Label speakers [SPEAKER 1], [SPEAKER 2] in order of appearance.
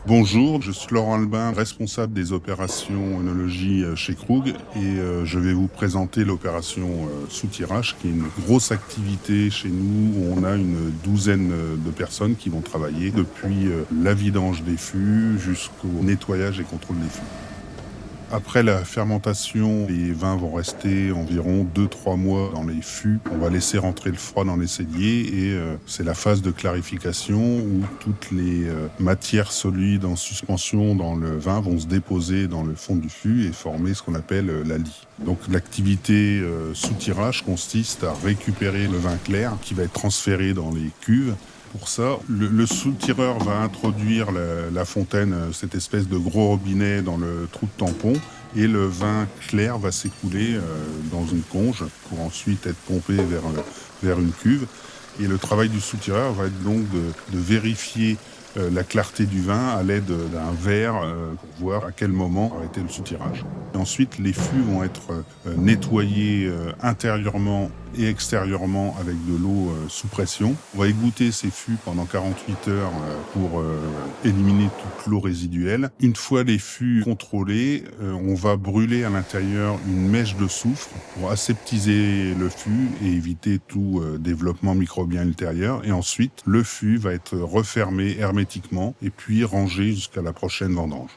[SPEAKER 1] Bonjour, je suis Laurent Albin, responsable des opérations œnologie chez Krug et je vais vous présenter l'opération soutirage qui est une grosse activité chez nous où on a une douzaine de personnes qui vont travailler depuis la vidange des fûts jusqu'au nettoyage et contrôle des fûts. Après la fermentation, les vins vont rester environ 2-3 mois dans les fûts. On va laisser rentrer le froid dans les celliers et c'est la phase de clarification où toutes les matières solides en suspension dans le vin vont se déposer dans le fond du fût et former ce qu'on appelle la lie. Donc l'activité soutirage consiste à récupérer le vin clair qui va être transféré dans les cuves. Pour ça, le soutireur va introduire la fontaine, cette espèce de gros robinet dans le trou de tampon, et le vin clair va s'écouler dans une conge pour ensuite être pompé vers une cuve. Et le travail du soutireur va être donc de vérifier la clarté du vin à l'aide d'un verre pour voir à quel moment arrêter le soutirage. Et ensuite, les fûts vont être nettoyés intérieurement et extérieurement avec de l'eau sous pression. On va égoutter ces fûts pendant 48 heures pour éliminer toute l'eau résiduelle. Une fois les fûts contrôlés, on va brûler à l'intérieur une mèche de soufre pour aseptiser le fût et éviter tout développement microbien ultérieur. Et ensuite, le fût va être refermé hermétiquement et puis rangé jusqu'à la prochaine vendange.